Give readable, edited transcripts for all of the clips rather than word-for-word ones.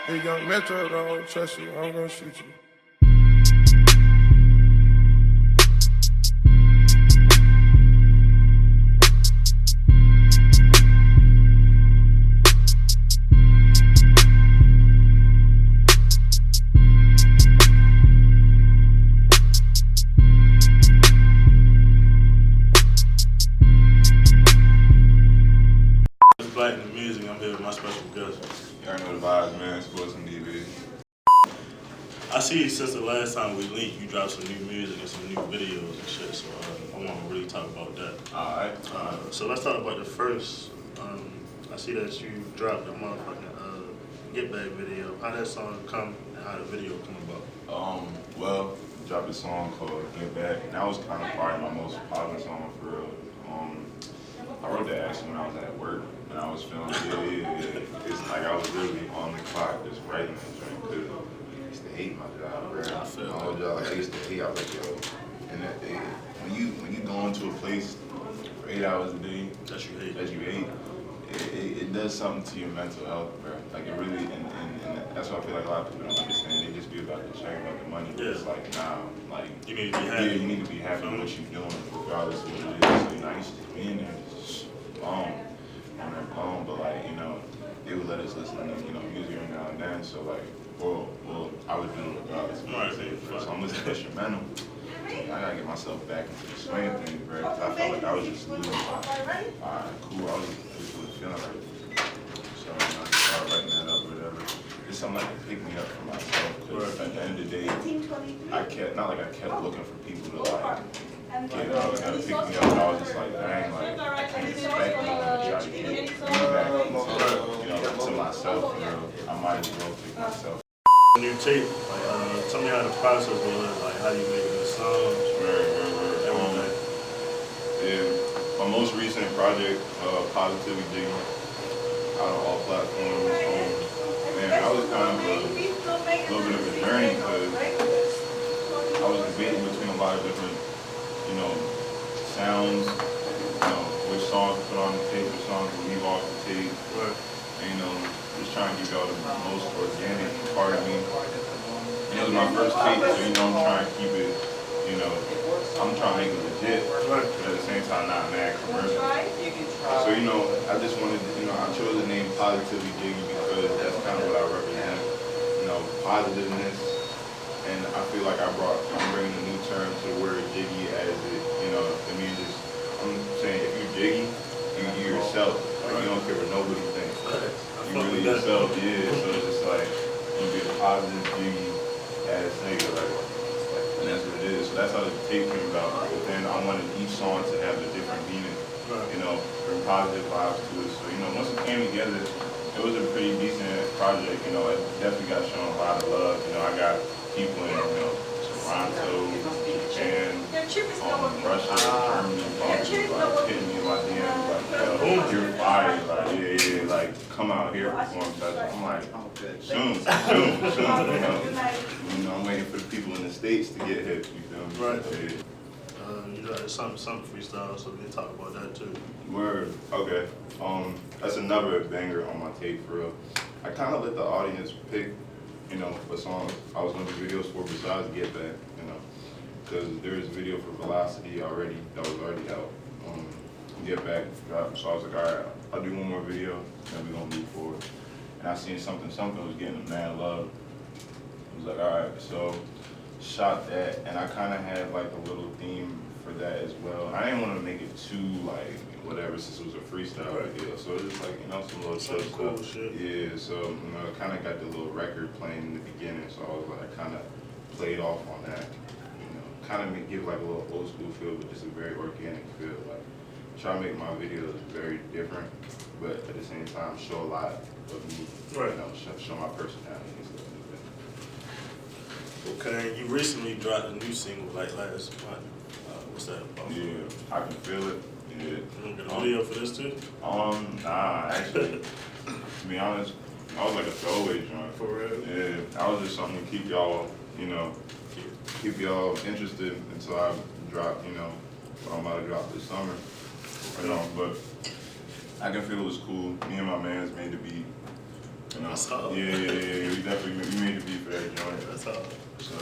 Hey, young Metro, don't trust you. I'm gonna shoot you. It's Black in the Music. I'm here with my special guest. You already know the vibes, man. Sports and DB. I see since the last time we linked, you dropped some new music and some new videos and shit. So I want to really talk about that. Alright. So let's talk about the first. I see that you dropped a motherfucking Get Back video. How that song come and how the video come about? Well, dropped a song called Get Back. And that was kind of probably my most popular song for real. I wrote that actually when I was at work and I was feeling yeah. It's like I was literally on the clock just writing that joint because I used to hate my job, bro. I feel my old job, like, I used to hate. I was like, yo, and when you go into a place for 8 hours a day That you hate. it does something to your mental health, bro. Like it really, and that's why I feel like a lot of people don't understand. They just be about the check, about the money. But it's like, nah, like You need to be happy. yeah, you need to be happy with what you're doing, regardless of what it is. So, you know, I used to just be in there, just blown, on that blown. But like, you know, they would let us listen to music every now and then. So like, well, I would do it regardless of what it is. So I'm listening to instrumental. I gotta get myself back into the swing of things, bro. I felt like I was just losing cool. I was just really feeling like so I just started writing that up or whatever. It's something like to pick me up for myself. Cause at the end of the day, I kept looking for people to like get up and pick me up. And I was just like, dang, like I can't expect no one to try to get me back into, to myself. You know, I might as well pick myself. New tape. Like, tell me how the process was. Like, how you making the songs, everything. Yeah, my most recent project, Positively Digging, out on all platforms. Man, I was kind of a little bit of a journey because I was debating between a lot of different, sounds, which songs to put on the tape, which songs to leave off the tape. Right. And, just trying to give y'all the most organic part of me. And it was my first tape, so I'm trying to keep it, I'm trying to make it legit, but at the same time not mad commercial. So, I just wanted to, I chose the name Positively Digging because that's kind of what I represent, positiveness. And I feel like I'm bringing a new term to the word jiggy as it, it means just, I'm saying if you're jiggy, you yourself, like you don't care what nobody thinks. You really yourself, yeah. So it's just like you be a positive, jiggy ass nigga, like, and that's what it is. So that's how the tape came about. But then I wanted each song to have a different meaning, bring positive vibes to it. So once it came together, it was a pretty decent project. It definitely got shown a lot of love. I got people in Toronto, Japan, Russia, Germany, like hitting me in my DMs like, yo, you're fire, like yeah, like come out here perform better. I'm like, soon. I'm waiting for the people in the States to get hip, you feel me? Right. Yeah. You got something freestyle, so we can talk about that too. Word. Okay. That's another banger on my tape for real. I kind of let the audience pick, what songs I was going to do videos for besides Get Back, because there's a video for Velocity that was already out. Get Back dropped, so I was like, all right, I'll do one more video, then we're gonna move forward. And I seen something was getting mad love. I was like, all right, so shot that, and I kind of had like a little theme for that as well. I didn't want to make it too like whatever since it was a freestyle video, so it was like some little chill cool stuff. Shit. Yeah, so I kind of got the little record playing in the beginning, so I was like, I kind of played off on that. Kind of give like a little old school feel, but just a very organic feel. Like try to make my videos very different, but at the same time show a lot of me. Right. Show my personality and stuff. Okay, you recently dropped a new single like last month. What's that about? Yeah, I can feel it. Yeah. You got a video for this too? Nah, actually, to be honest, I was like a throwaway joint. For real? Yeah, I was just something to keep y'all, keep y'all interested until I drop, what I'm about to drop this summer. But I can feel it was cool. Me and my mans made the beat. You know? That's hard. Yeah. We definitely made the beat for that joint. That's hard. So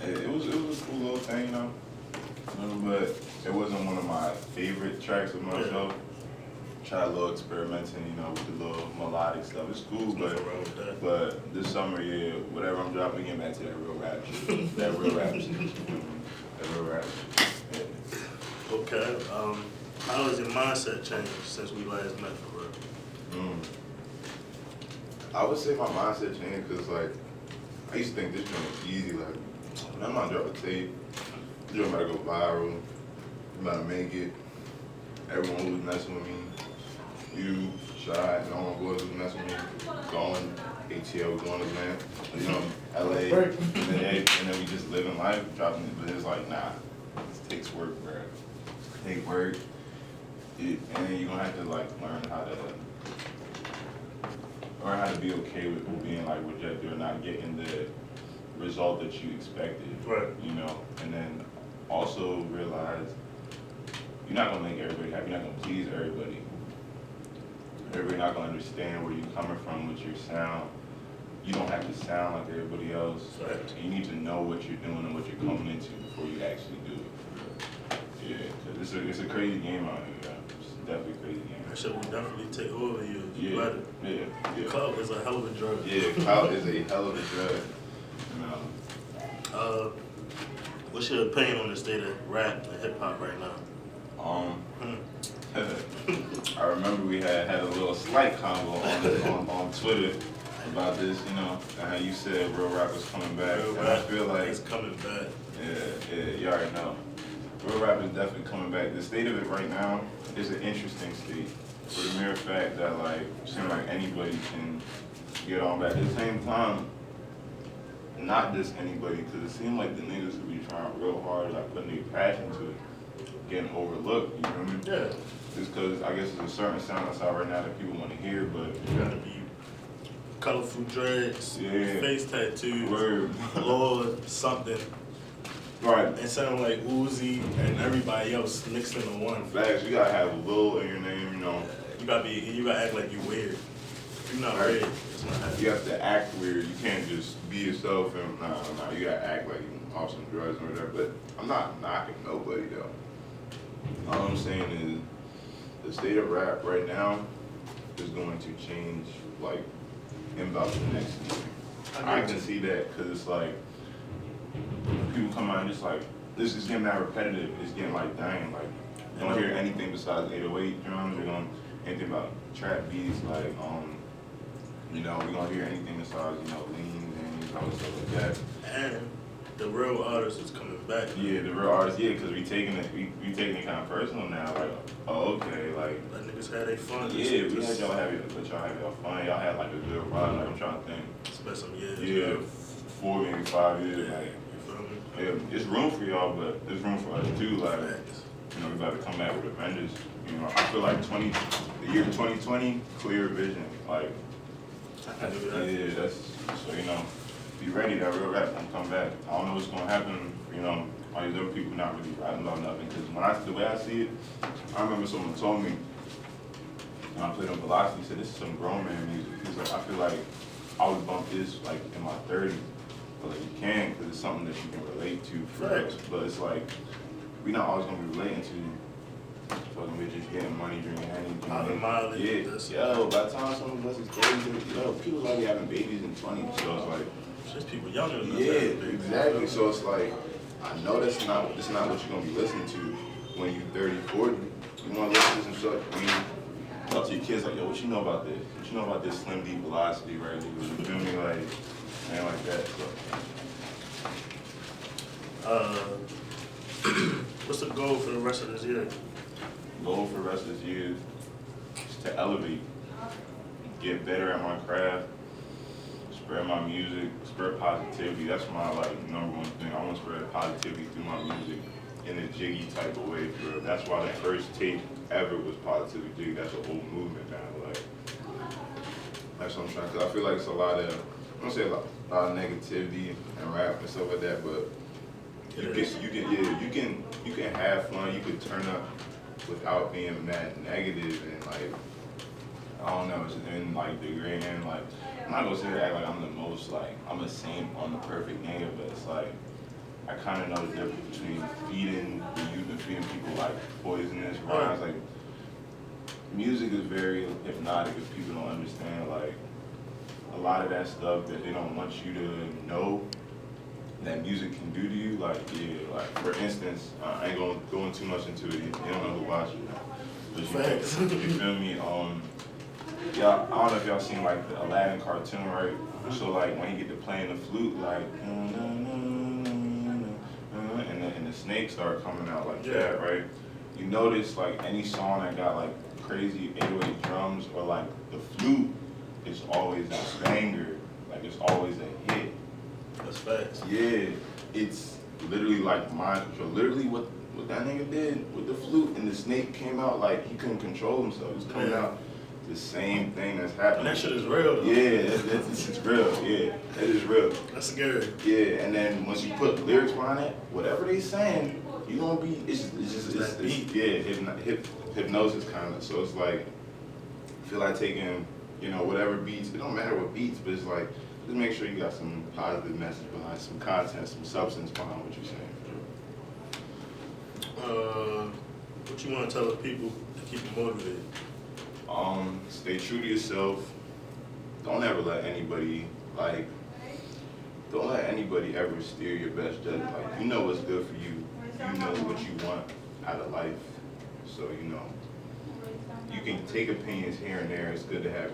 it was a cool little thing, but it wasn't one of my favorite tracks of myself. Try a little experimenting, with the little melodic stuff. It's cool, but this summer, whatever I'm dropping, getting back to that real rap shit. That real rap shit. That real rap shit. Yeah. Okay. How has your mindset changed since we last met, for real? I would say my mindset changed because, I used to think this joint was easy. I'm not dropping a tape. You about to go viral. You about to make it. Everyone was messing with me. You, Shy, and all my boys was messing with me. Going, ATL, going to man. LA. And then we just living life, dropping it. But it's like, nah, this takes work, bro. It takes work. And then you're going to have to, learn how to be okay with being, rejected or not getting the result that you expected. Right. And then also realize you're not going to make everybody happy. You're not going to please everybody. Everybody's not going to understand where you're coming from with your sound. You don't have to sound like everybody else. Right. You need to know what you're doing and what you're coming into before you actually do it. Yeah, because it's a crazy game out here. It's definitely a crazy game. That shit will definitely take over you. Yeah. Clout is a hell of a drug. Yeah, clout is a hell of a drug. What's your opinion on the state of rap and hip hop right now? I remember we had a little slight combo on Twitter about this, and how you said real rap was coming back. Real and rap I feel like is coming back. Yeah, you already know. Real rap is definitely coming back. The state of it right now is an interesting state for the mere fact that it seems like anybody can get on back. At the same time, not just anybody, because it seems like the niggas who be trying real hard, putting their passion to it, getting overlooked, you know what I mean? Yeah. Just because I guess there's a certain sound that's out right now that people want to hear, but You gotta be colorful dreads, face tattoos, word. Lord something, Right. and sound like Uzi and everybody else mixed into one. Facts, you gotta have Lil in your name, You gotta act like you weird. If you're not weird, it's not happening. You have to act weird. You can't just be yourself and nah. You gotta act like you off some drugs or whatever. But I'm not knocking nobody though. All I'm saying is the state of rap right now is going to change in about the next year. I can see that because it's people come out and it's this is getting that repetitive. It's getting dang, you don't hear anything besides 808 drums. They don't anything about trap beats we don't hear anything besides lean and stuff like that. And the real artist is coming back. Yeah, the real artist. Yeah, because we taking it kind of personal now. Okay, that niggas had their fun. Yeah, we had y'all have your fun. Y'all had a good ride. I'm trying to think. Spent some years. Yeah, 4 maybe 5 years. You feel me? Yeah, it's room for y'all, but there's room for us too. We about to come back with a vengeance. I feel the year 2020, clear vision. Yeah, that's so be ready. That real rap gonna come back. I don't know what's gonna happen. All these other people not really rapping about nothing. Because the way I see it, I remember someone told me when I played on Velocity, he said this is some grown man music. He's like, I feel like I would bump this in my 30s, but you can because it's something that you can relate to. But it's we not always gonna be relating to fucking bitches getting money, drinking Henny. Yeah, by the time some of us is 30, people already having babies in 20s, so it's There's people younger than us. yeah, exactly. So it's I know that's not what you're gonna be listening to when you're 30, 40. You wanna listen to some stuff. Talk to your kids yo, what you know about this? What you know about this Slim D Velocity right here? You feel me? Man like that. So. What's the goal for the rest of this year? Goal for the rest of this year is to elevate, get better at my craft, spread my music, spread positivity. That's my number one thing. I want to spread positivity through my music in a jiggy type of way. That's why the first tape ever was Positivity Jiggy. That's a whole movement now. That's what I'm trying to. I feel it's a lot of, I don't say a lot of negativity and rap and stuff like that, but you can have fun. You can turn up without being mad negative and I don't know, it's in like the great end, like I'm not gonna say act like I'm the most like I'm a saint, I'm the perfect nigga, but it's like I kind of know the difference between feeding the youth and feeding people like poisonous rhymes. Like music is very hypnotic if people don't understand like a lot of that stuff that they don't want you to know that music can do to you. Like yeah, like for instance, I ain't gonna go too much into it. You don't know who watching. Facts. You feel me? Y'all, I don't know if y'all seen like the Aladdin cartoon, right? So like when he get to playing the flute, like and the snakes start coming out like that, right? You notice like any song that got like crazy 808 drums or like the flute is always a banger, like it's always a hit. That's facts. Yeah, it's literally like so literally what that nigga did with the flute and the snake came out like he couldn't control himself. It was coming out the same thing that's happening. And that shit is real though. Yeah, it's real. Yeah, it is real. That's scary. Yeah, and then once you put lyrics behind it, whatever they saying, you gonna be. It's hypnosis kind of. So it's like, I feel like taking, whatever beats. It don't matter what beats, but it's like, just make sure you got some positive message behind, some content, some substance behind what you're saying. What you want to tell the people to keep them motivated? Stay true to yourself. Don't ever let anybody ever steer your best judgment. Like, you know what's good for you. You know what you want out of life. So, you can take opinions here and there. It's good to have,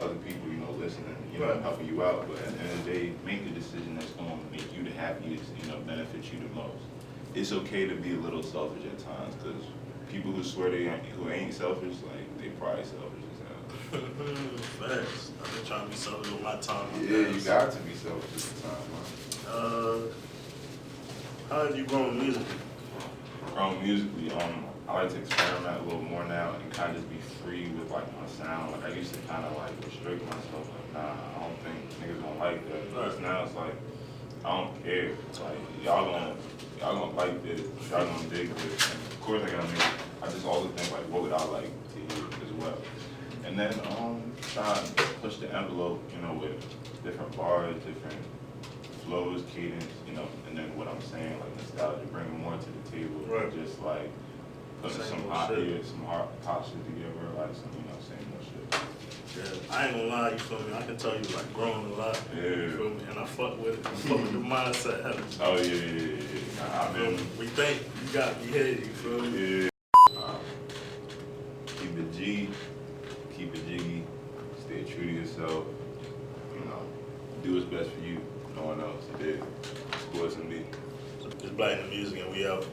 other people, listening, helping you out. But at the end of the day, make the decision that's going to make you the happiest, benefit you the most. It's okay to be a little selfish at times, because people who swear who ain't selfish, like, they probably selfish as hell. Facts. I've been trying to be selfish with my time. Yeah, you got to be selfish at the time, man. How have you grown musically? Grown musically, I like to experiment a little more now and kind of just be free with like my sound. Like I used to kind of like restrict myself. Like, nah, I don't think niggas gonna like that. But now it's like I don't care. It's like y'all gonna like this. Y'all gonna dig this. And of course, I just always think like, what would I like to hear as well? And then try to push the envelope, with different bars, different flows, cadence, and then what I'm saying, like nostalgia, bringing more to the table, right? Just like putting some hot shit together, like some, saying more shit. Yeah, I ain't gonna lie, you feel me? I can tell you like growing a lot, yeah. You feel me? And I fuck with it. I fuck with the mindset heavy. Oh yeah. We think you got me head, you feel me? Yeah. Keep it G, keep it jiggy, stay true to yourself, do what's best for you. No one else. It is. Sports and me. It's Black in the Music, and we out.